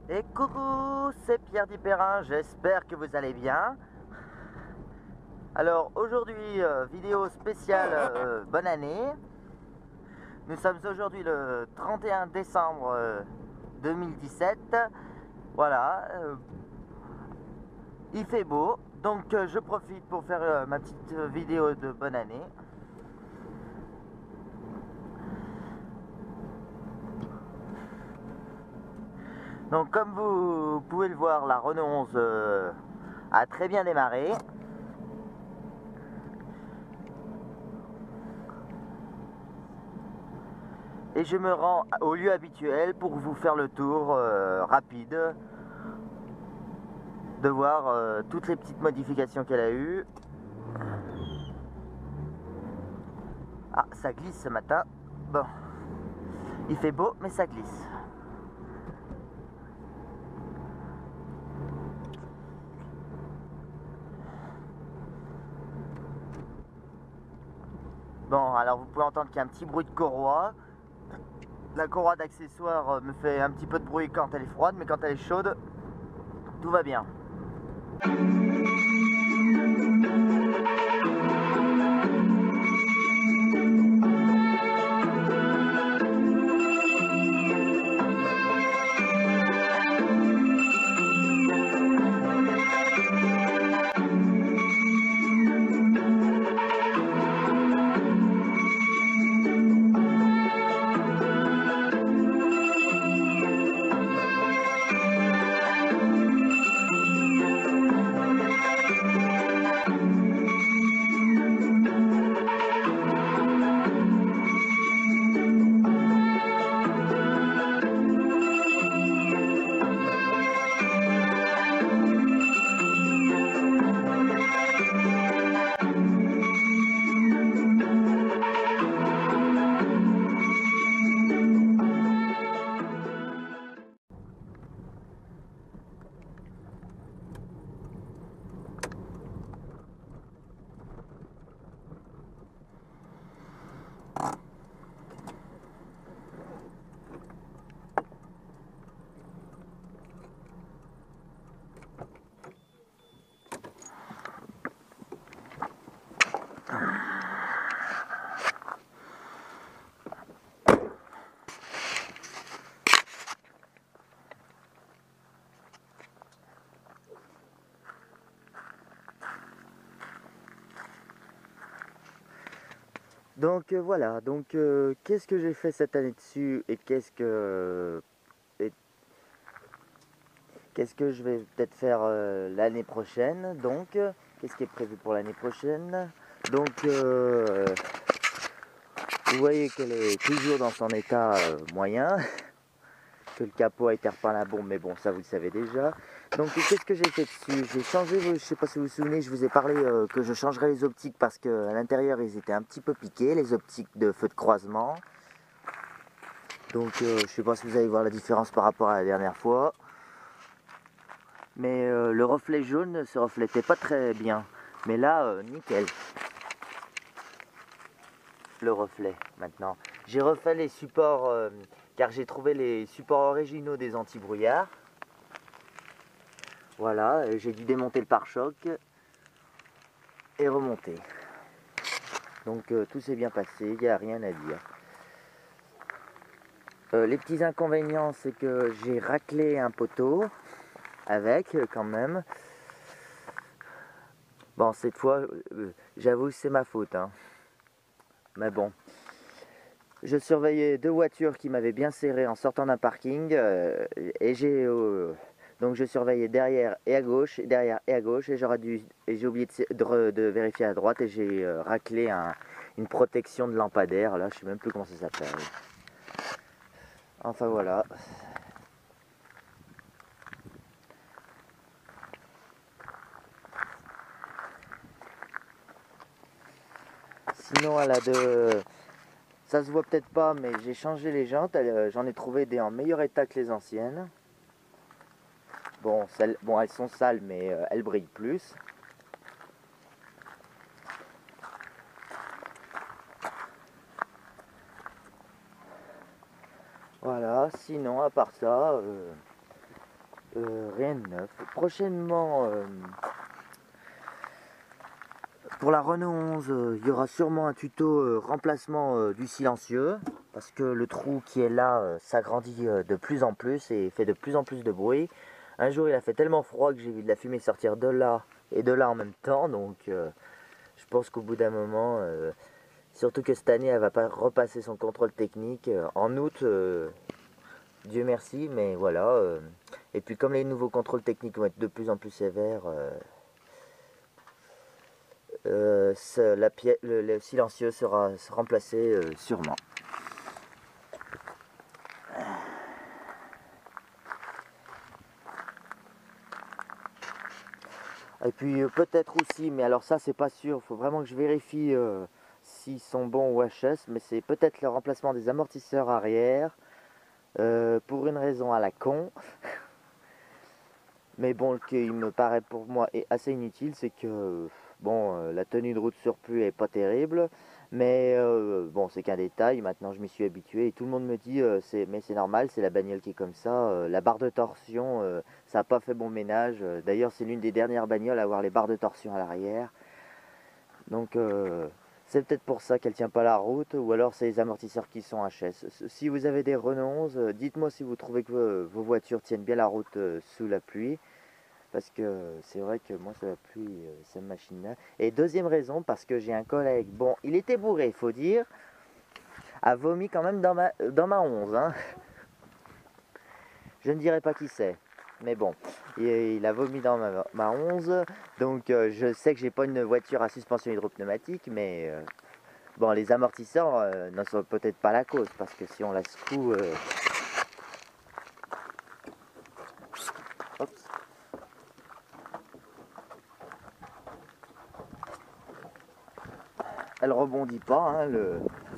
Et coucou, c'est Pierre Dipérin, j'espère que vous allez bien. Alors aujourd'hui, vidéo spéciale bonne année. Nous sommes aujourd'hui le 31 décembre 2017. Voilà, il fait beau, donc je profite pour faire ma petite vidéo de bonne année. Donc comme vous pouvez le voir, la Renault 11 a très bien démarré. Et je me rends au lieu habituel pour vous faire le tour rapide de voir toutes les petites modifications qu'elle a eues. Ah, ça glisse ce matin. Bon, il fait beau, mais ça glisse. Bon, alors vous pouvez entendre qu'il y a un petit bruit de courroie. La courroie d'accessoires me fait un petit peu de bruit quand elle est froide, mais quand elle est chaude, tout va bien. Donc voilà, donc qu'est-ce que j'ai fait cette année dessus et qu'est-ce que je vais peut-être faire l'année prochaine. Donc qu'est-ce qui est prévu pour l'année prochaine. Donc vous voyez qu'elle est toujours dans son état moyen, que le capot a été repeint à la bombe, mais bon ça vous le savez déjà. Donc qu'est-ce que j'ai fait dessus? J'ai changé, je sais pas si vous vous souvenez, je vous ai parlé que je changerais les optiques parce qu'à l'intérieur ils étaient un petit peu piqués, les optiques de feu de croisement. Donc je sais pas si vous allez voir la différence par rapport à la dernière fois. Mais le reflet jaune ne se reflétait pas très bien. Mais là, nickel. Le reflet maintenant. J'ai refait les supports car j'ai trouvé les supports originaux des anti-brouillards. Voilà, j'ai dû démonter le pare-choc et remonter. Donc tout s'est bien passé, il n'y a rien à dire. Les petits inconvénients, c'est que j'ai raclé un poteau avec quand même. Bon, cette fois, j'avoue, c'est ma faute, hein. Mais bon. Je surveillais deux voitures qui m'avaient bien serré en sortant d'un parking et donc je surveillais derrière et à gauche, derrière et à gauche et j'ai oublié de vérifier à droite et j'ai raclé une protection de lampadaire. Là, je sais même plus comment ça s'appelle. Enfin voilà. Sinon, ça se voit peut-être pas, mais j'ai changé les jantes. J'en ai trouvé des en meilleur état que les anciennes. Bon, elles sont sales, mais elles brillent plus. Voilà, sinon, à part ça, Rien de neuf. Prochainement, pour la Renault 11, il y aura sûrement un tuto remplacement du silencieux. Parce que le trou qui est là s'agrandit de plus en plus et fait de plus en plus de bruit. Un jour, il a fait tellement froid que j'ai vu de la fumée sortir de là et de là en même temps. Donc, je pense qu'au bout d'un moment, surtout que cette année, elle va pas repasser son contrôle technique. En août, Dieu merci, mais voilà. Et puis, comme les nouveaux contrôles techniques vont être de plus en plus sévères, le silencieux sera remplacé sûrement. Et puis peut-être aussi, mais alors ça c'est pas sûr, il faut vraiment que je vérifie s'ils sont bons ou HS, mais c'est peut-être le remplacement des amortisseurs arrière, pour une raison à la con. Mais bon, qui me paraît pour moi est assez inutile, c'est que bon, la tenue de route sur pluie est pas terrible, mais bon, c'est qu'un détail. Maintenant, je m'y suis habitué et tout le monde me dit, mais c'est normal, c'est la bagnole qui est comme ça. La barre de torsion, ça n'a pas fait bon ménage. D'ailleurs, c'est l'une des dernières bagnoles à avoir les barres de torsion à l'arrière. Donc, c'est peut-être pour ça qu'elle tient pas la route, ou alors c'est les amortisseurs qui sont HS. Si vous avez des Renault 11, dites-moi si vous trouvez que vos voitures tiennent bien la route sous la pluie. Parce que c'est vrai que moi, sous la pluie, cette machine-là. Et deuxième raison, parce que j'ai un collègue, bon, il était bourré, il faut dire, a vomi quand même dans ma 11. Hein. Je ne dirai pas qui c'est, mais bon, il a vomi dans ma 11. Donc je sais que j'ai pas une voiture à suspension hydropneumatique, mais bon, les amortisseurs n'en sont peut-être pas la cause, parce que si on la secoue... Hop. Elle rebondit pas, hein,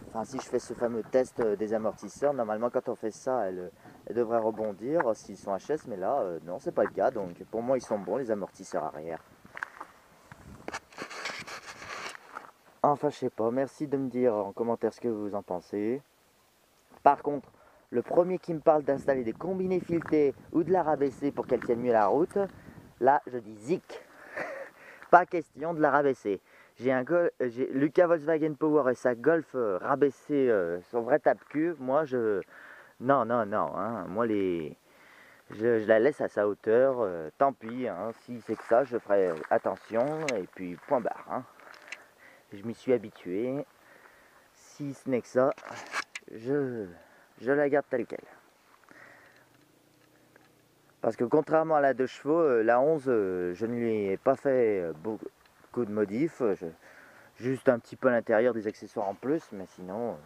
Enfin, si je fais ce fameux test des amortisseurs, normalement quand on fait ça, elle devrait rebondir s'ils sont HS, mais là, non, c'est pas le cas. Donc pour moi, ils sont bons, les amortisseurs arrière. Enfin, je sais pas, merci de me dire en commentaire ce que vous en pensez. Par contre, le premier qui me parle d'installer des combinés filetés ou de la rabaisser pour qu'elle tienne mieux la route, là, je dis zik. Pas question de la rabaisser. J'ai Lucas Volkswagen Power et sa Golf rabaissé son vrai tape-cul. Moi, non, non, non. Hein. Moi, je la laisse à sa hauteur. Tant pis. Hein. Si c'est que ça, je ferai attention. Et puis, point barre. Hein. Je m'y suis habitué. Si ce n'est que ça, je la garde telle quelle. Parce que contrairement à la 2 chevaux, la 11, je ne lui ai pas fait beaucoup de modifs. Juste un petit peu à l'intérieur, des accessoires en plus, mais sinon...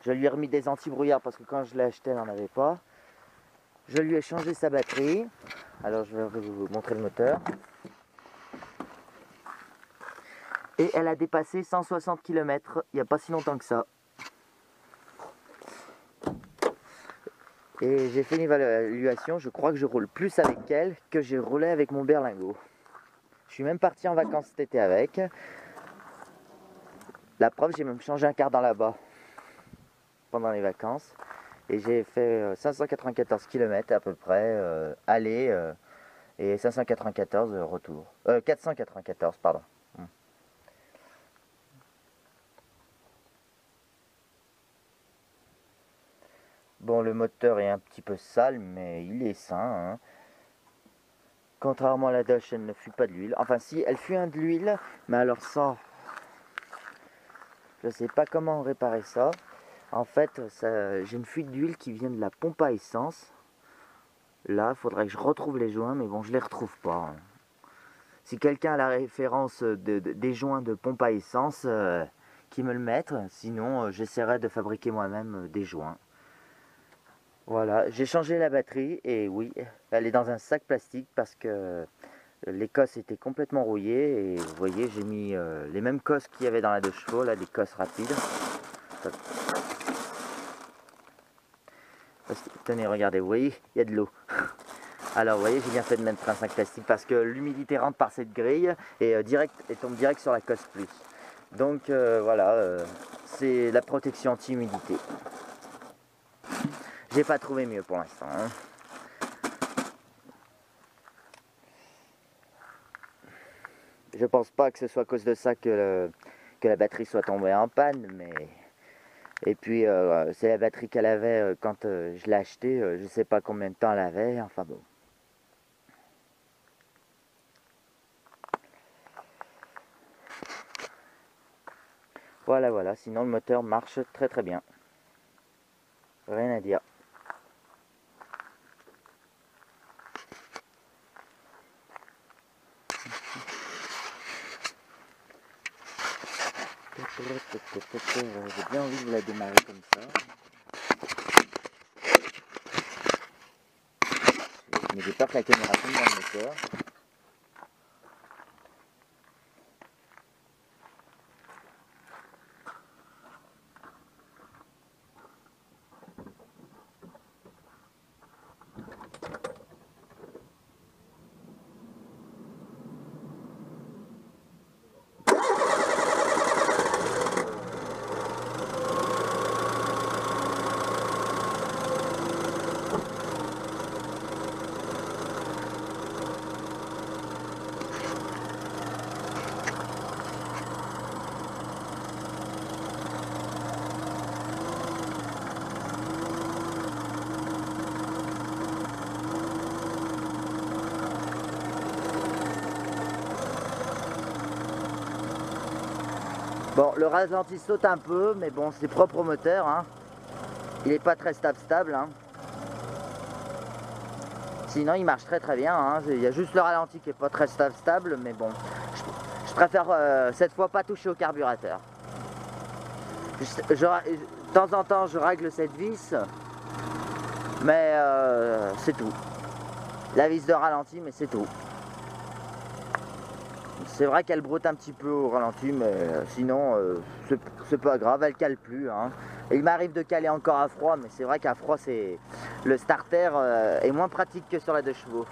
je lui ai remis des anti-brouillards parce que quand je l'ai acheté, elle n'en avait pas. Je lui ai changé sa batterie. Alors je vais vous montrer le moteur. Et elle a dépassé 160 km il n'y a pas si longtemps que ça. Et j'ai fait une évaluation, je crois que je roule plus avec elle que j'ai roulé avec mon berlingot. Je suis même parti en vacances cet été avec. La preuve, j'ai même changé un cardan là-bas pendant les vacances. Et j'ai fait 594 km à peu près, aller et 594 retour. 494, pardon. Bon, le moteur est un petit peu sale, mais il est sain. Hein. Contrairement à la Dodge, elle ne fuit pas de l'huile. Enfin, si, elle fuit de l'huile, mais alors ça, je ne sais pas comment réparer ça. En fait, j'ai une fuite d'huile qui vient de la pompe à essence. Là, il faudrait que je retrouve les joints, mais bon, je ne les retrouve pas. Hein. Si quelqu'un a la référence des joints de pompe à essence, qui me le mettent. Sinon, j'essaierai de fabriquer moi-même des joints. Voilà, j'ai changé la batterie et oui, elle est dans un sac plastique parce que les cosses étaient complètement rouillées et vous voyez, j'ai mis les mêmes cosses qu'il y avait dans la 2 chevaux, là, des cosses rapides. Tenez, regardez, vous voyez, il y a de l'eau. Alors, vous voyez, j'ai bien fait de mettre un sac plastique parce que l'humidité rentre par cette grille et tombe direct sur la cosse plus. Donc, voilà, c'est la protection anti-humidité. J'ai pas trouvé mieux pour l'instant. Hein. Je pense pas que ce soit à cause de ça que la batterie soit tombée en panne, mais... Et puis, c'est la batterie qu'elle avait quand je l'ai achetée. Je sais pas combien de temps elle avait, enfin bon. Voilà, voilà. Sinon, le moteur marche très très bien. Rien à dire. J'ai bien envie de la démarrer comme ça. Mais j'ai peur que la caméra tombe dans le moteur. Bon, le ralenti saute un peu, mais bon, c'est propre au moteur, hein. Il n'est pas très stable, hein. Sinon, il marche très très bien, hein. Il y a juste le ralenti qui est pas très stable, mais bon, je préfère cette fois pas toucher au carburateur. De temps en temps, je règle cette vis, mais c'est tout. La vis de ralenti, mais c'est tout. C'est vrai qu'elle broute un petit peu au ralenti, mais sinon, c'est pas grave, elle cale plus, hein. Et il m'arrive de caler encore à froid, mais c'est vrai qu'à froid, le starter est moins pratique que sur la 2 chevaux.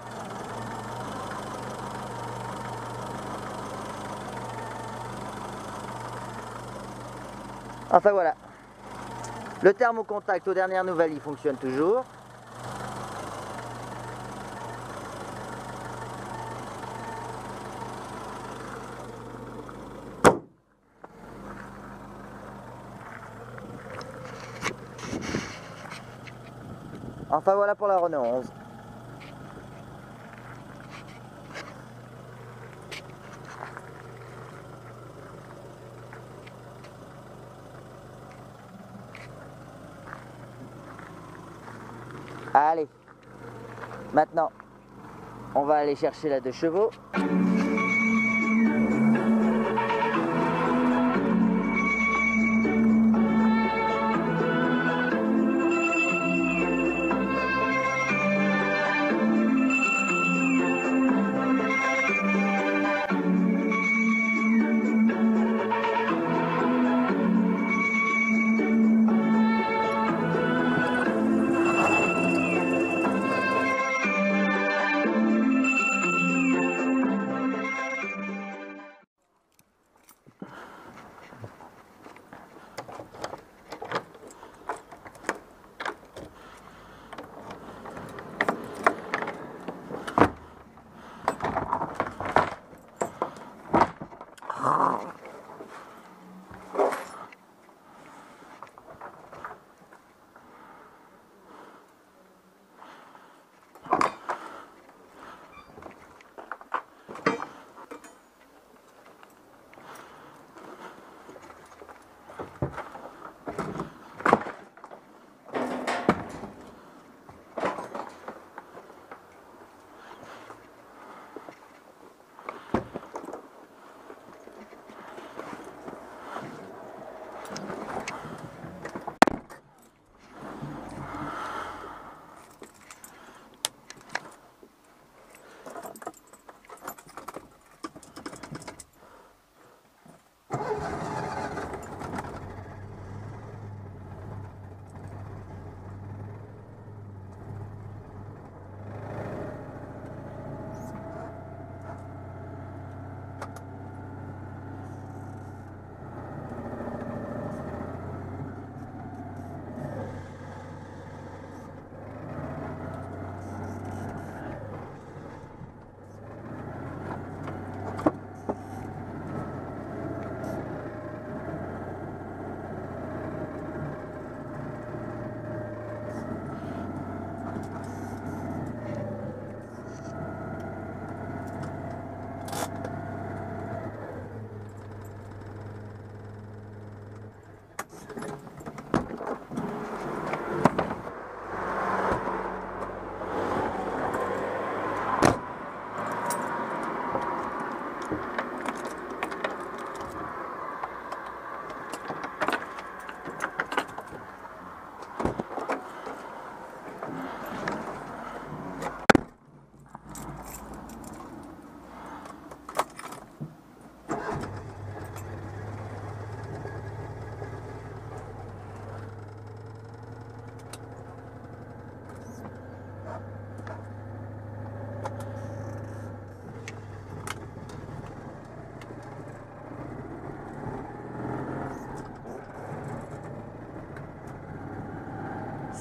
Enfin voilà. Le thermocontact aux dernières nouvelles, il fonctionne toujours. Enfin voilà pour la Renault 11. Allez, maintenant, on va aller chercher la 2 chevaux.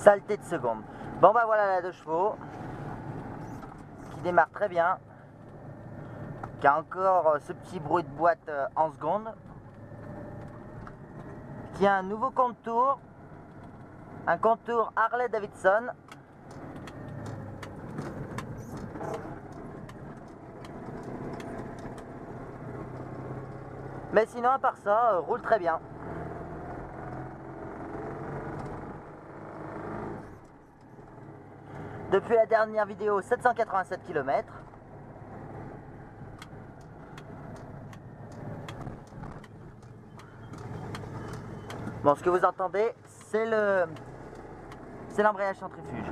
Saleté de seconde. Bon bah voilà la 2 chevaux qui démarre très bien, qui a encore ce petit bruit de boîte en seconde, qui a un nouveau contour, un contour Harley Davidson. Mais sinon à part ça, roule très bien. Depuis la dernière vidéo, 787 km. Bon, ce que vous entendez, c'est l'embrayage centrifuge.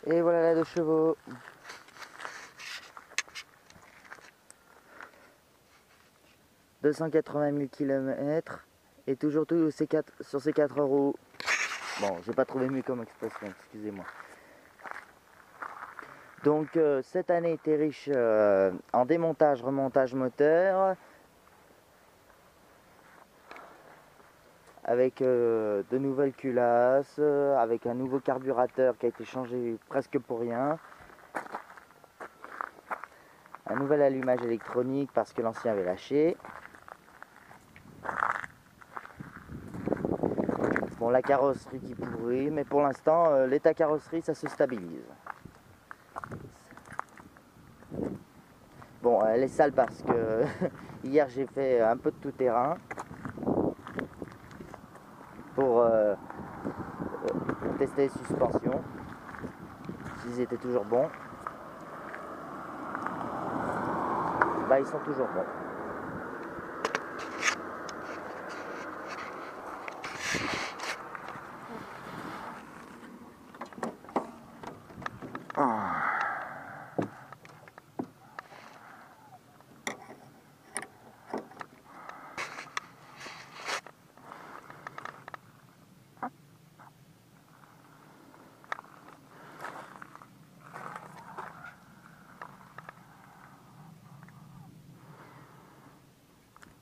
Et voilà la 2 chevaux. « 280 000 km et toujours tout sur ces 4 roues. » Bon, j'ai pas trouvé mieux comme expression, excusez-moi. Donc cette année était riche en démontage, remontage moteur, avec de nouvelles culasses, avec un nouveau carburateur qui a été changé presque pour rien, un nouvel allumage électronique parce que l'ancien avait lâché. Bon, la carrosserie qui pourrit, mais pour l'instant l'état carrosserie ça se stabilise. Bon, elle est sale parce que hier j'ai fait un peu de tout terrain pour tester les suspensions, s'ils étaient toujours bons. Bah ils sont toujours bons.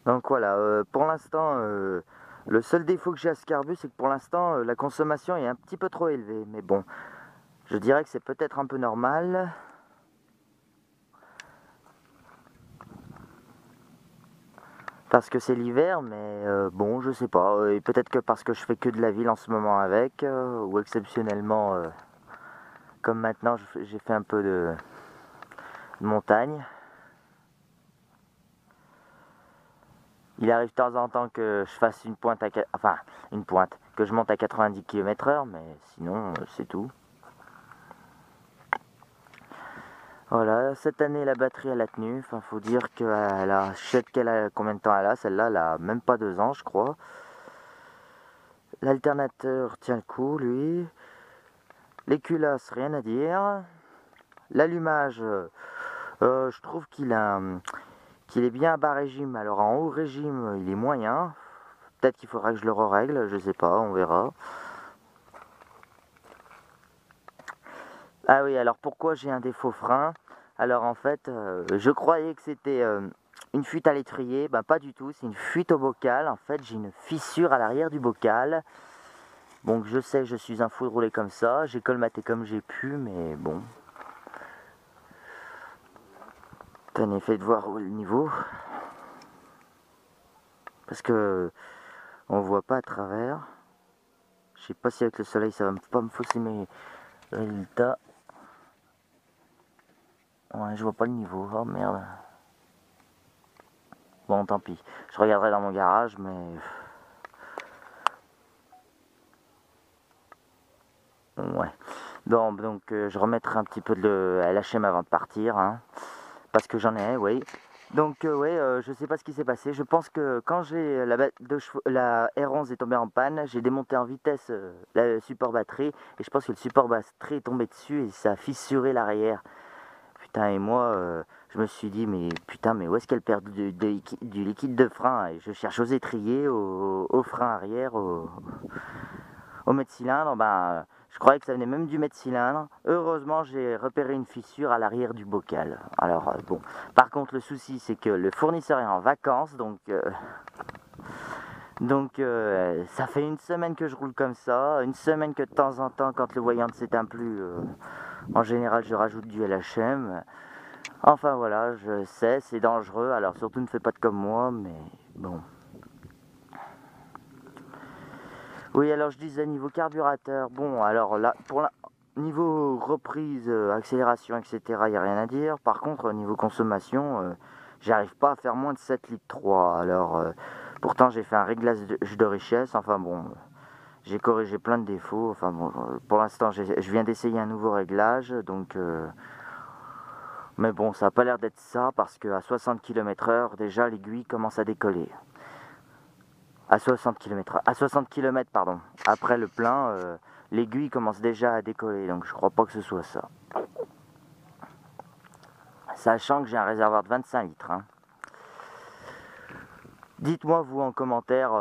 Donc voilà, pour l'instant Le seul défaut que j'ai à ce carbu, c'est que pour l'instant, la consommation est un petit peu trop élevée. Mais bon, je dirais que c'est peut-être un peu normal. Parce que c'est l'hiver, mais bon, je sais pas. Et peut-être que parce que je fais que de la ville en ce moment avec, ou exceptionnellement, comme maintenant, j'ai fait un peu de montagne. Il arrive de temps en temps que je fasse une pointe que je monte à 90 km/h, mais sinon, c'est tout. Voilà, cette année, la batterie, elle a tenu. Enfin, faut dire que je sais qu'elle a combien de temps elle a. Celle-là, elle a même pas 2 ans, je crois. L'alternateur tient le coup, lui. Les culasses, rien à dire. L'allumage, je trouve qu'il est bien à bas régime. Alors en haut régime, il est moyen. Peut-être qu'il faudra que je le règle, je sais pas, on verra. Ah oui, alors pourquoi j'ai un défaut frein? Alors en fait, je croyais que c'était une fuite à l'étrier. Ben pas du tout, c'est une fuite au bocal. En fait, j'ai une fissure à l'arrière du bocal. Bon, je sais, je suis un fou de rouler comme ça. J'ai colmaté comme j'ai pu, mais bon. Tenez, faites voir où est le niveau. Parce que on voit pas à travers. Je sais pas si avec le soleil ça va pas me fausser mes résultats. Ouais, je vois pas le niveau. Oh merde. Bon, tant pis. Je regarderai dans mon garage, mais... Ouais. Donc je remettrai un petit peu de LHM avant de partir. Hein, parce que j'en ai, oui. Donc ouais, je sais pas ce qui s'est passé. Je pense que quand j'ai la R11 est tombée en panne, j'ai démonté en vitesse le support batterie. Et je pense que le support batterie est tombé dessus et ça a fissuré l'arrière. Putain, et moi, je me suis dit, mais putain, mais où est-ce qu'elle perd du liquide de frein? Et je cherche aux étriers, au frein arrière, au mètre-cylindre. Ben, je croyais que ça venait même du mètre-cylindre. Heureusement, j'ai repéré une fissure à l'arrière du bocal. Alors, bon. Par contre, le souci, c'est que le fournisseur est en vacances, donc ça fait une semaine que je roule comme ça. Une semaine que de temps en temps, quand le voyant ne s'éteint plus, en général, je rajoute du LHM. Enfin voilà, je sais, c'est dangereux, alors surtout ne fais pas de comme moi, mais bon. Oui, alors je disais niveau carburateur, bon, alors là, niveau reprise, accélération, etc., il n'y a rien à dire. Par contre, niveau consommation, j'arrive pas à faire moins de 7 litres 3. Alors, pourtant j'ai fait un réglage de richesse, enfin bon, j'ai corrigé plein de défauts. Enfin bon, pour l'instant, je viens d'essayer un nouveau réglage, donc... mais bon, ça n'a pas l'air d'être ça parce qu'à 60 km/h, déjà l'aiguille commence à décoller. À 60 km, pardon. Après le plein, l'aiguille commence déjà à décoller, donc je crois pas que ce soit ça. Sachant que j'ai un réservoir de 25 litres. Hein. Dites-moi vous en commentaire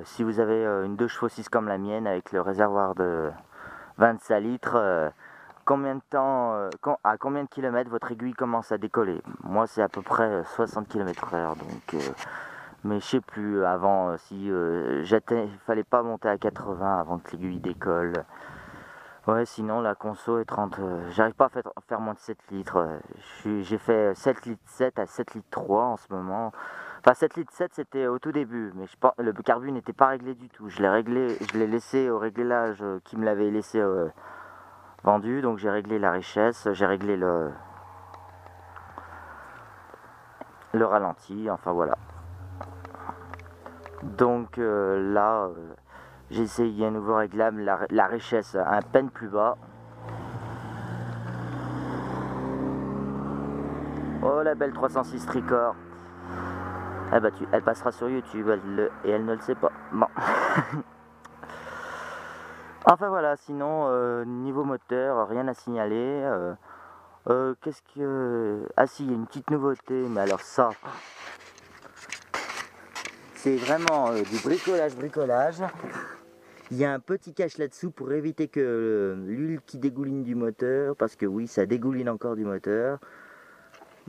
si vous avez une 2 chevaux 6 comme la mienne avec le réservoir de 25 litres. Combien de temps, à combien de kilomètres votre aiguille commence à décoller? Moi c'est à peu près 60 km/h, donc... mais je sais plus avant si il fallait pas monter à 80 avant que l'aiguille décolle. Ouais, sinon la conso est 30. J'arrive pas à faire moins de 7 litres. J'ai fait 7 litres 7 à 7 litres 3 en ce moment. Enfin 7 litres 7 c'était au tout début, mais le carbu n'était pas réglé du tout. Je l'ai laissé au réglage qui me l'avait laissé vendu, donc j'ai réglé la richesse, j'ai réglé le ralenti, enfin voilà. Donc là, j'ai essayé un nouveau réglable, la richesse un peine plus bas. Oh la belle 306 Tricor. Ah bah elle passera sur YouTube et elle ne le sait pas. Bon. Enfin voilà, sinon niveau moteur, rien à signaler. Qu'est-ce que... Ah si, il y a une petite nouveauté, mais alors ça... C'est vraiment du bricolage. Il y a un petit cache là-dessous pour éviter que l'huile qui dégouline du moteur, parce que oui, ça dégouline encore du moteur,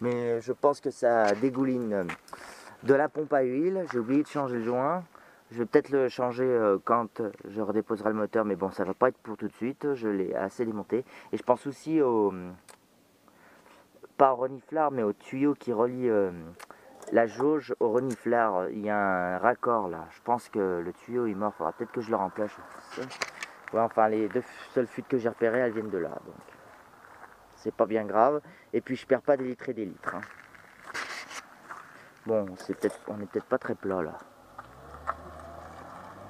mais je pense que ça dégouline de la pompe à huile. J'ai oublié de changer le joint. Je vais peut-être le changer quand je redéposerai le moteur, mais bon, ça va pas être pour tout de suite. Je l'ai assez démonté. Et je pense aussi au, pas au reniflard, mais au tuyau qui relie la jauge au reniflard. Il y a un raccord là. Je pense que le tuyau est mort. Faudra peut-être que je le remplace. Ouais, enfin, les deux seules fuites que j'ai repérées, elles viennent de là. Donc, c'est pas bien grave. Et puis, je perds pas des litres et des litres. Hein. Bon, on est peut-être pas très plat là.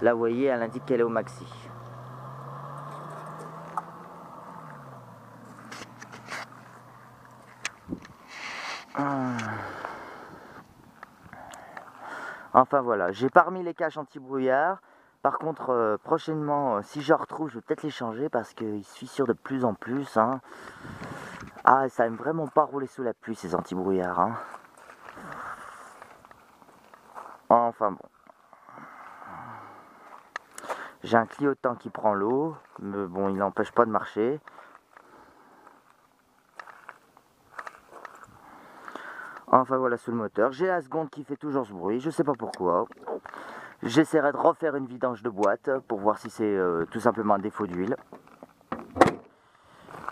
Là, vous voyez, elle indique qu'elle est au maxi. Enfin voilà, j'ai pas remis les caches anti-brouillard. Par contre, prochainement, si je retrouve, je vais peut-être les changer parce qu'ils se fissurent de plus en plus. Hein. Ah, ça aime vraiment pas rouler sous la pluie ces anti-brouillards. Hein. Enfin bon. J'ai un clignotant qui prend l'eau, mais bon, il n'empêche pas de marcher. Enfin voilà sous le moteur. J'ai la seconde qui fait toujours ce bruit, je sais pas pourquoi. J'essaierai de refaire une vidange de boîte pour voir si c'est tout simplement un défaut d'huile.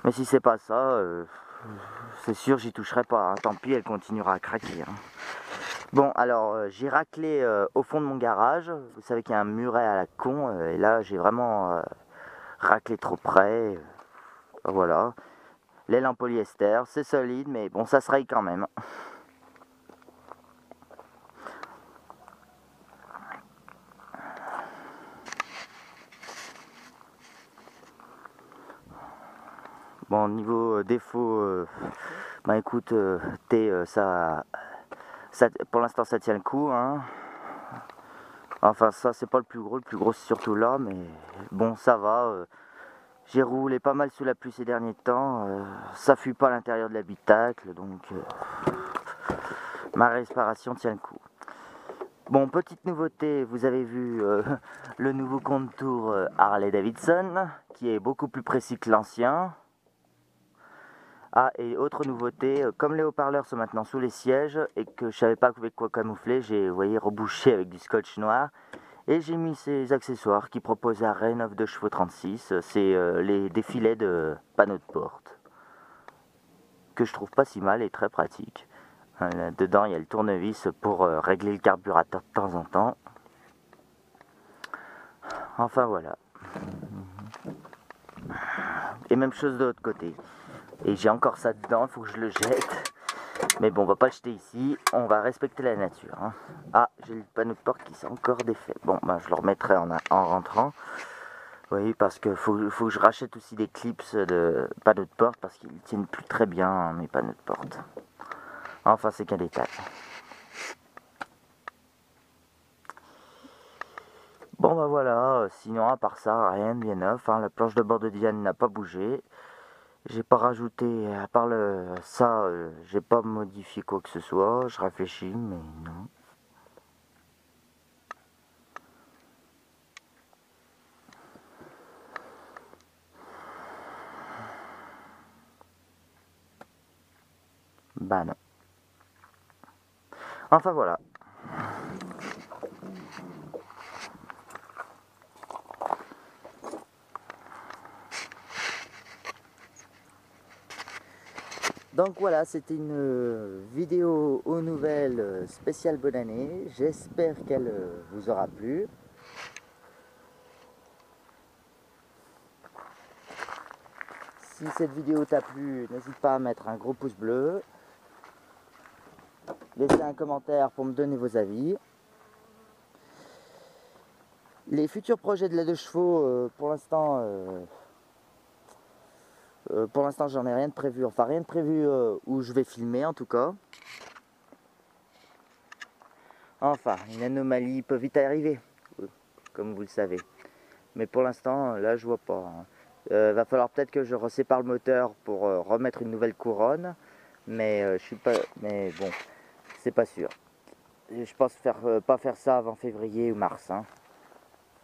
Mais si c'est pas ça, c'est sûr j'y toucherai pas. Hein. Tant pis, elle continuera à craquer. Hein. Bon, alors j'ai raclé au fond de mon garage. Vous savez qu'il y a un muret à la con. Et là, j'ai vraiment raclé trop près. Voilà. L'aile en polyester, c'est solide, mais bon, ça se raye quand même. Bon, niveau défaut, bah écoute, ça, pour l'instant ça tient le coup. Hein. Enfin, ça c'est pas le plus gros c'est surtout là, mais bon, ça va. J'ai roulé pas mal sous la pluie ces derniers temps, ça fuit pas à l'intérieur de l'habitacle, donc ma réparation tient le coup. Bon, petite nouveauté, vous avez vu le nouveau contour Harley Davidson, qui est beaucoup plus précis que l'ancien. Ah, et autre nouveauté, comme les haut-parleurs sont maintenant sous les sièges et que je savais pas avec quoi camoufler, j'ai, vous voyez, rebouché avec du scotch noir. Et j'ai mis ces accessoires qui proposent à Rennes 9 de chevaux 36, c'est les défilets de panneaux de porte, que je trouve pas si mal et très pratique. Dedans, il y a le tournevis pour régler le carburateur de temps en temps. Enfin voilà. Et même chose de l'autre côté. Et j'ai encore ça dedans, il faut que je le jette. Mais bon, on va pas le jeter ici, on va respecter la nature. Hein. Ah, j'ai le panneau de porte qui s'est encore défait. Bon, ben, je le remettrai en rentrant. Oui, parce que faut que je rachète aussi des clips de panneaux de porte parce qu'ils tiennent plus très bien, hein, mes panneaux de porte. Enfin, c'est qu'un détail. Bon, ben voilà, sinon à part ça, rien de bien neuf. Hein. La planche de bord de Diane n'a pas bougé. J'ai pas rajouté, à part ça, j'ai pas modifié quoi que ce soit. Je réfléchis, mais non. Bah non. Enfin voilà. Donc voilà, c'était une vidéo aux nouvelles spéciale bonne année. J'espère qu'elle vous aura plu. Si cette vidéo t'a plu, n'hésite pas à mettre un gros pouce bleu. Laissez un commentaire pour me donner vos avis. Les futurs projets de la 2 chevaux, pour l'instant, j'en ai rien de prévu. Enfin, rien de prévu où je vais filmer en tout cas. Enfin, une anomalie peut vite arriver, comme vous le savez. Mais pour l'instant, là, je vois pas. Hein. Va falloir peut-être que je resépare le moteur pour remettre une nouvelle couronne. Mais je suis pas. Mais bon, c'est pas sûr. Je pense pas faire ça avant février ou mars. Hein.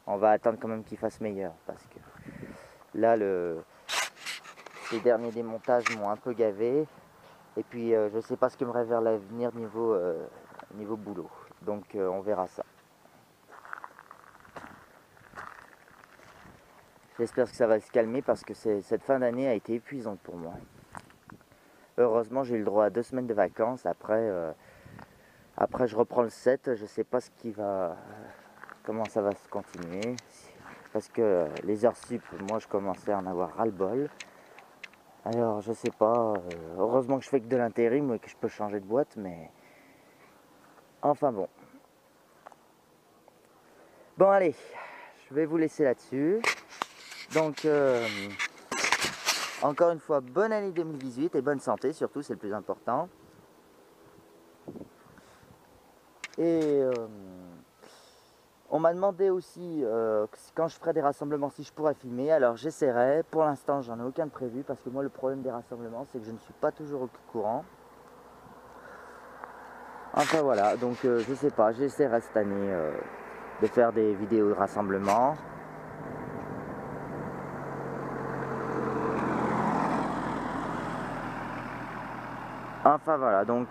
On va attendre quand même qu'il fasse meilleur parce que là, les derniers démontages m'ont un peu gavé. Et puis, je sais pas ce qui me réserve l'avenir niveau boulot. Donc, on verra ça. J'espère que ça va se calmer parce que cette fin d'année a été épuisante pour moi. Heureusement, j'ai eu le droit à 2 semaines de vacances. Après je reprends le 7. Je sais pas comment ça va se continuer. Parce que les heures sup, moi je commençais à en avoir ras-le-bol. Alors je sais pas, heureusement que je fais que de l'intérim et que je peux changer de boîte, mais enfin bon. Bon allez, je vais vous laisser là-dessus. Donc encore une fois, bonne année 2018 et bonne santé surtout, c'est le plus important. Et on m'a demandé aussi quand je ferai des rassemblements si je pourrais filmer, alors j'essaierai. Pour l'instant j'en ai aucun de prévu parce que moi le problème des rassemblements c'est que je ne suis pas toujours au courant. Enfin voilà, donc je sais pas, j'essaierai cette année de faire des vidéos de rassemblement. Enfin voilà, donc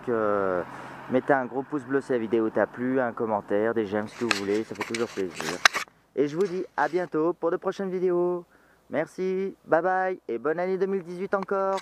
mettez un gros pouce bleu si la vidéo t'a plu, un commentaire, des j'aime, ce que vous voulez, ça fait toujours plaisir. Et je vous dis à bientôt pour de prochaines vidéos. Merci, bye bye et bonne année 2018 encore.